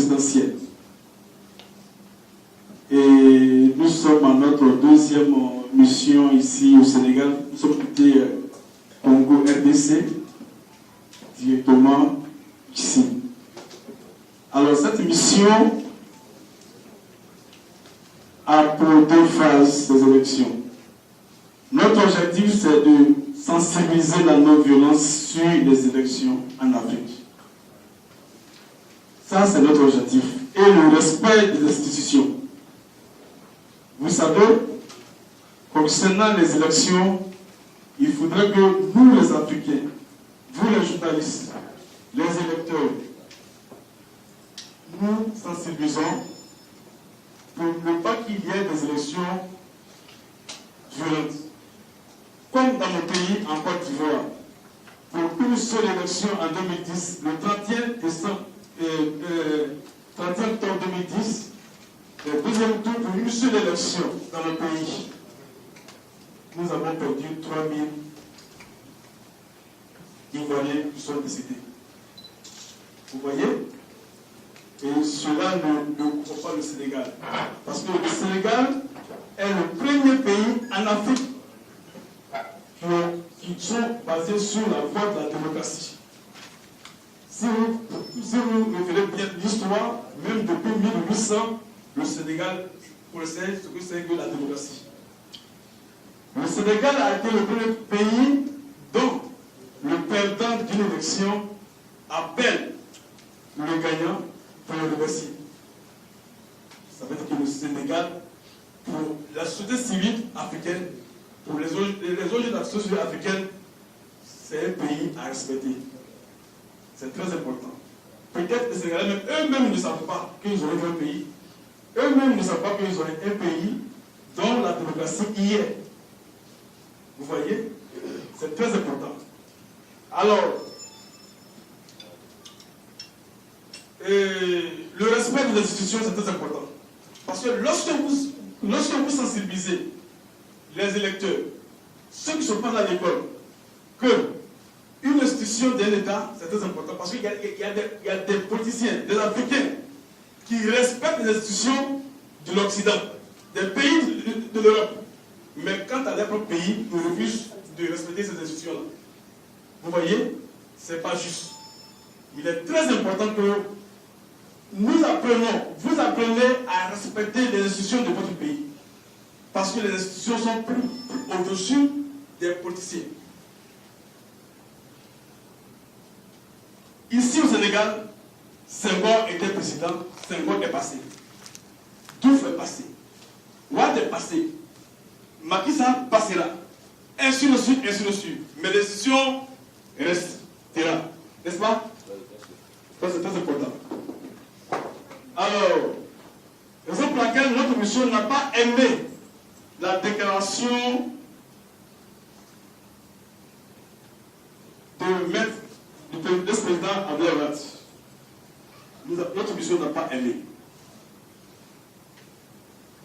présidentielle. Et nous sommes à notre deuxième mission ici au Sénégal. Nous sommes quittés Congo RDC, directement ici. Alors cette mission a pour deux phases des élections. Notre objectif, c'est de sensibiliser la non-violence sur les élections en Afrique. Ça, c'est notre objectif. Et le respect des institutions. Vous savez, concernant les élections, il faudrait que nous, les Africains, vous, les journalistes, les électeurs, nous sensibilisons pour ne pas qu'il y ait des élections violentes. Comme dans nos pays, en Côte d'Ivoire, pour une seule élection en 2010, le 31 octobre 2010, le deuxième tour pour une seule élection dans le pays, nous avons perdu 3000 Ivoiriens qui sont décédés. Vous voyez? Et cela ne couvre pas le Sénégal. Parce que le Sénégal est le premier pays en Afrique qui sont basés sur la voie de la démocratie. Si vous révélez bien l'histoire, même depuis 1800, le Sénégal connaissait ce que c'est que la démocratie. Le Sénégal a été le premier pays dont le perdant d'une élection appelle le gagnant pour le remercier. Ça veut dire que le Sénégal, pour la société civile africaine, pour les autres de la société africaine, c'est un pays à respecter. C'est très important. Peut-être que les Sénégalais eux-mêmes ne savent pas qu'ils auraient un pays. Eux-mêmes ne savent pas qu'ils auraient un pays dont la démocratie y est. Vous voyez? C'est très important. Alors, le respect des institutions, c'est très important. Parce que lorsque vous sensibilisez les électeurs, ceux qui sont pas à l'école, que une institution d'un État, c'est très important. Parce qu'il y a des politiciens, des Africains, qui respectent les institutions de l'Occident, des pays de l'Europe. Mais quant à leur propre pays, ils refusent de respecter ces institutions-là. Vous voyez, ce n'est pas juste. Il est très important que nous apprenons, vous apprenez à respecter les institutions de votre pays. Parce que les institutions sont plus au-dessus des politiciens. Ici au Sénégal, Senghor était président, Senghor est passé. Diouf est passé. Wade est passé. Macky Sall passera. Ainsi de suite, ainsi de suite. Mais les décisions restera. N'est-ce pas? Ça, c'est très important. Alors, raison pour laquelle notre mission n'a pas aimé la déclaration de mettre de ce président Abdoulaye Wade. Notre mission n'a pas aimé.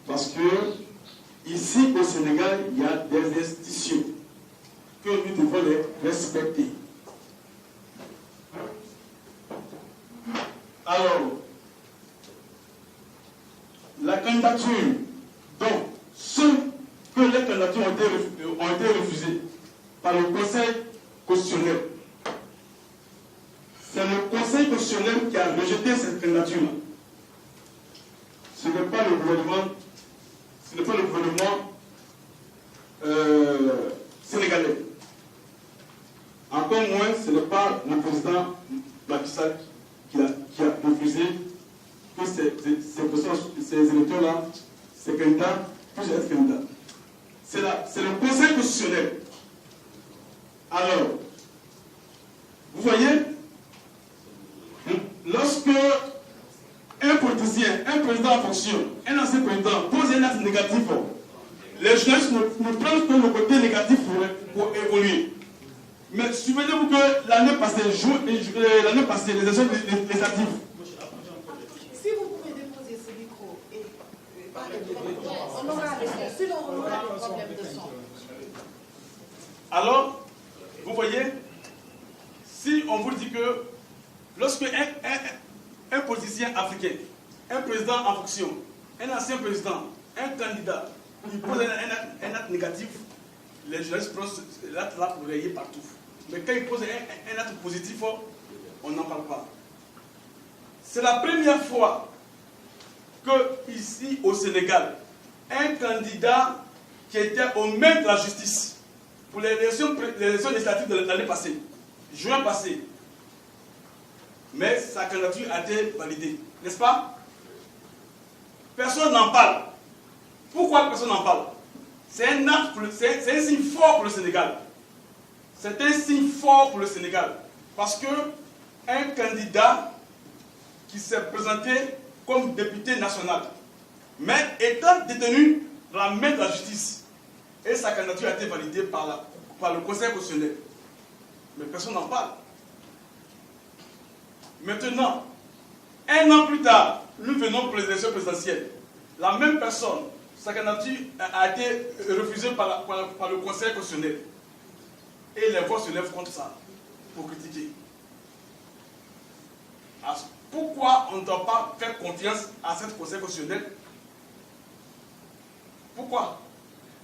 Parce que ici au Sénégal, il y a des institutions que nous devons les respecter. Alors, la candidature, donc, ceux que les candidatures ont été refusées par le Conseil constitutionnel, c'est le Conseil constitutionnel qui a rejeté cette candidature-là. Ce n'est pas le gouvernement sénégalais. Encore moins, ce n'est pas le président Macky Sall qui a refusé que ces électeurs-là, ces candidats, puissent être candidats. C'est le Conseil constitutionnel. Alors, vous voyez, lorsque un politicien, un président en fonction, un ancien président pose un acte négatif, les journalistes ne prennent que le côté négatif pour évoluer. Mais souvenez-vous que l'année passée, les élections législatives. Si vous pouvez déposer ce micro et parler directement, on aura des sons. Sinon, on aura des problèmes de son. Alors, vous voyez, si on vous dit que lorsque un politicien africain, un président en fonction, un ancien président, un candidat, il pose un acte négatif, les journalistes prennent l'acte là pour rayer partout. Mais quand il pose un acte positif, on n'en parle pas. C'est la première fois que, ici au Sénégal, un candidat qui était aux mains de la justice pour les élections législatives de l'année passée, juin passé, mais sa candidature a été validée, n'est-ce pas? Personne n'en parle. Pourquoi personne n'en parle? C'est un signe fort pour le Sénégal. C'est un signe fort pour le Sénégal. Parce que un candidat qui s'est présenté comme député national, mais étant détenu dans la main de la justice, et sa candidature a été validée par le Conseil constitutionnel. Mais personne n'en parle. Maintenant, un an plus tard, nous venons pour les élections présidentielles. La même personne, sa candidature a été refusée par le Conseil constitutionnel. Et les voix se lèvent contre ça, pour critiquer. Alors, pourquoi on ne doit pas faire confiance à ce Conseil constitutionnel? Pourquoi?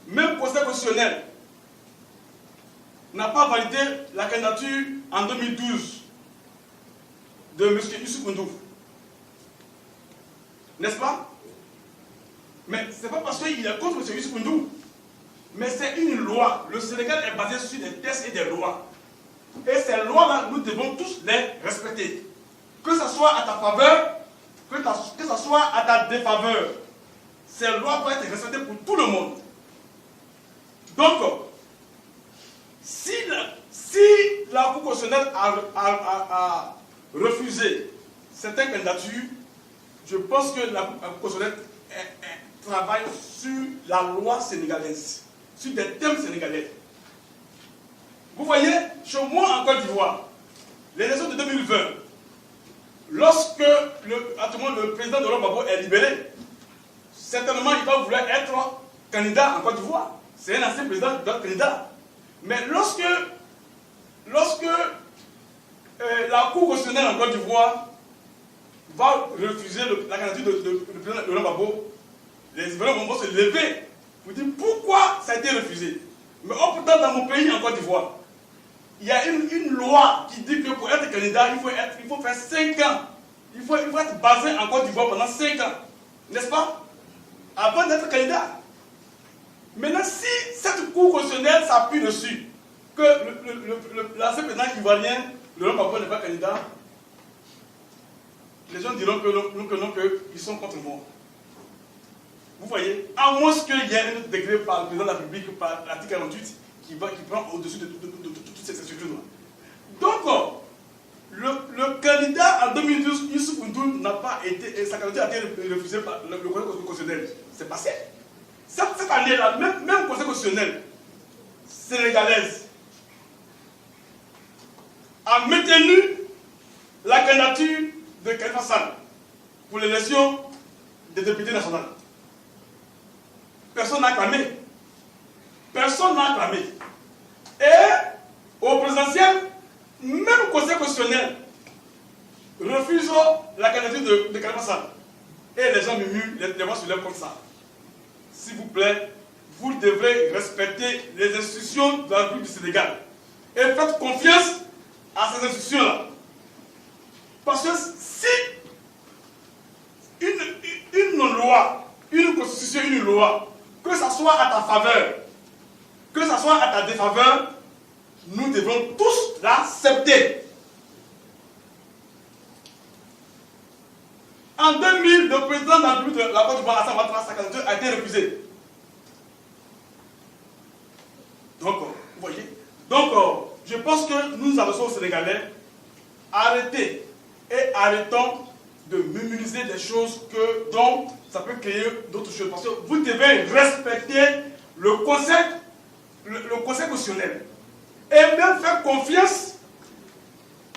Même le Conseil constitutionnel n'a pas validé la candidature en 2012 de M. Youssouf N'Dour. N'est-ce pas? Mais ce n'est pas parce qu'il est contre M. Youssouf N'Dour. Mais c'est une loi. Le Sénégal est basé sur des textes et des lois. Et ces lois-là, nous devons tous les respecter. Que ce soit à ta faveur, que ce soit à ta défaveur. Ces lois doivent être respectées pour tout le monde. Donc, si la Cour constitutionnelle a refusé certaines candidatures, je pense que la Cour constitutionnelle travaille sur la loi sénégalaise, sur des thèmes sénégalais. Vous voyez, chez moi en Côte d'Ivoire, les élections de 2020, lorsque le président de Gbagbo est libéré, certainement il va vouloir être candidat en Côte d'Ivoire. C'est un ancien président d'autres candidats. Mais lorsque la Cour constitutionnelle en Côte d'Ivoire va refuser la candidature du président de Gbagbo, les Ivoiriens vont se lever pour dire pourquoi ça a été refusé. Mais pourtant, dans mon pays, en Côte d'Ivoire, il y a une loi qui dit que pour être candidat, il faut faire 5 ans. Il faut être basé en Côte d'Ivoire pendant 5 ans. N'est-ce pas? Avant d'être candidat. Maintenant, si cette Cour constitutionnelle s'appuie dessus, que l'ancien président ivoirien, le Gbagbo n'est pas candidat, les gens diront que non, qu'ils sont contre moi. Vous voyez, à moins qu'il y ait un autre décret par le président de la République, par l'article 48, qui prend au-dessus de toutes ces structures-là. Donc, le candidat en 2012, Youssouf N'Dour, n'a pas été, sa candidature a été refusée par le Conseil constitutionnel. C'est passé. Cette année-là, même Conseil constitutionnel sénégalaise a maintenu la candidature de Khalifa Sall pour l'élection des députés nationaux. Personne n'a acclamé. Personne n'a acclamé. Et au présidentiel, même le Conseil constitutionnel refuse la candidature de Khalifa Sall. Et les gens murmurent, les voix se lèvent comme ça. S'il vous plaît, vous devrez respecter les institutions de la République du Sénégal. Et faites confiance à ces institutions-là. Parce que si une loi, une constitution, une loi, que ce soit à ta faveur, que ce soit à ta défaveur, nous devons tous l'accepter. En 2000, le président de la République de la Côte d'Ivoire, Alassane Ouattara, sa candidature a été refusée. Donc, vous voyez. Donc, je pense que nous adressons aux Sénégalais, arrêtez et arrêtons de minimiser des choses dont ça peut créer d'autres choses. Parce que vous devez respecter le Conseil constitutionnel et même faire confiance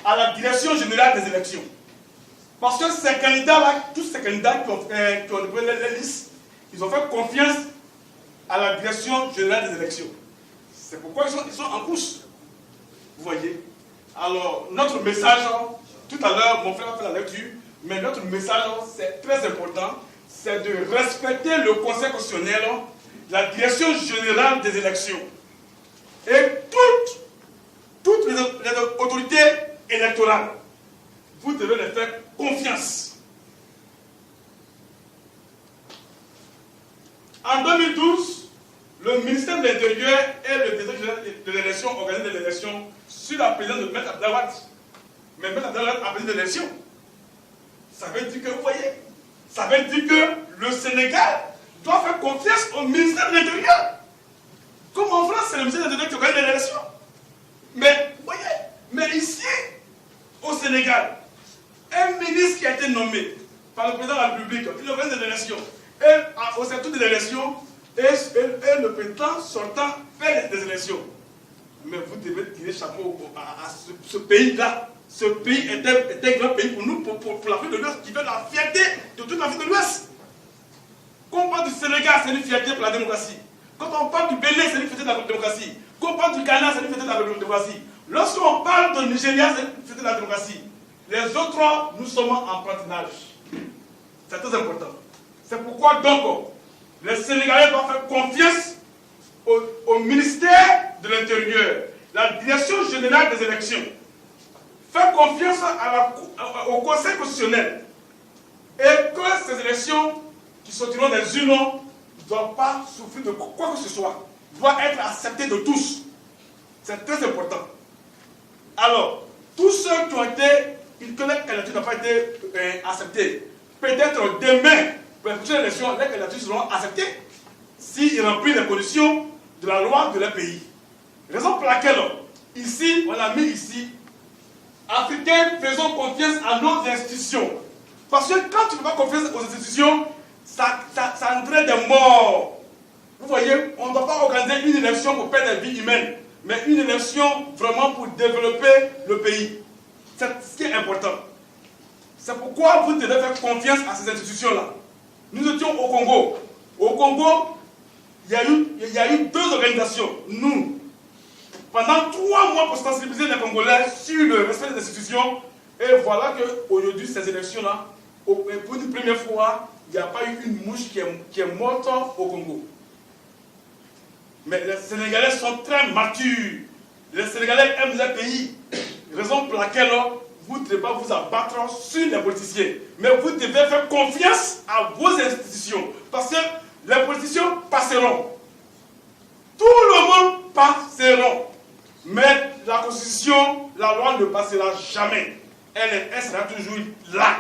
à la direction générale des élections. Parce que ces candidats-là, tous ces candidats qui ont déposé les listes, ils ont fait confiance à la direction générale des élections. C'est pourquoi ils sont en course. Vous voyez. Alors, notre message, tout à l'heure, mon frère a fait la lecture, Mais notre message, c'est très important, c'est de respecter le Conseil constitutionnel, la direction générale des élections. Et toutes les autorités électorales, vous devez les faire confiance. En 2012, le ministère de l'Intérieur et le directeur général de l'élection organisent des élections sur la présidence de Maître Abdelwad. Mais Maître Abdelwad a présidé l'élection. Ça veut dire que, vous voyez, ça veut dire que le Sénégal doit faire confiance au ministère de l'Intérieur. Comme en France, c'est le ministère de l'Intérieur qui organise les élections. Mais, vous voyez, mais ici, au Sénégal, un ministre qui a été nommé par le président de la République, il organise des élections. Et au centre des élections, et le président sortant fait des élections. Mais vous devez tirer chapeau à ce pays-là. Ce pays est un grand pays pour nous, pour l'Afrique de l'Ouest, qui fait la fierté de toute l'Afrique de l'Ouest. Quand on parle du Sénégal, c'est une fierté pour la démocratie. Quand on parle du Bénin, c'est une fierté de la démocratie. Quand on parle du Ghana, c'est une fierté de la démocratie. Lorsqu'on parle du Nigeria, c'est une fierté de la démocratie. Les autres, nous sommes en partenariat. C'est très important. C'est pourquoi donc, les Sénégalais doivent faire confiance au ministère de l'Intérieur, la direction générale des élections. Faire confiance au Conseil constitutionnel. Et que ces élections qui sortiront des urnes ne doivent pas souffrir de quoi que ce soit. Doivent être acceptées de tous. C'est très important. Alors, tous ceux qui ont été, que leur candidature n'a pas été acceptée, peut-être demain, pour les prochaines élections, les candidatures seront acceptées s'ils remplissent les conditions de la loi de leur pays. Raison pour laquelle, ici, on a mis ici, Africains, faisons confiance à nos institutions. Parce que quand tu ne fais pas confiance aux institutions, ça entraîne des morts. Vous voyez, on ne doit pas organiser une élection pour perdre des vies humaines, mais une élection vraiment pour développer le pays. C'est ce qui est important. C'est pourquoi vous devez faire confiance à ces institutions-là. Nous étions au Congo. Au Congo, il y a eu deux organisations. Nous, pendant 3 mois pour sensibiliser les Congolais sur le respect des institutions. Et voilà qu'aujourd'hui, ces élections-là, pour une première fois, il n'y a pas eu une mouche qui est morte au Congo. Mais les Sénégalais sont très matures. Les Sénégalais aiment leur pays. Raison pour laquelle vous ne devez pas vous abattre sur les politiciens. Mais vous devez faire confiance à vos institutions. Parce que les politiciens passeront. Tout le monde passeront. Mais la Constitution, la loi ne passera jamais. Elle sera toujours là.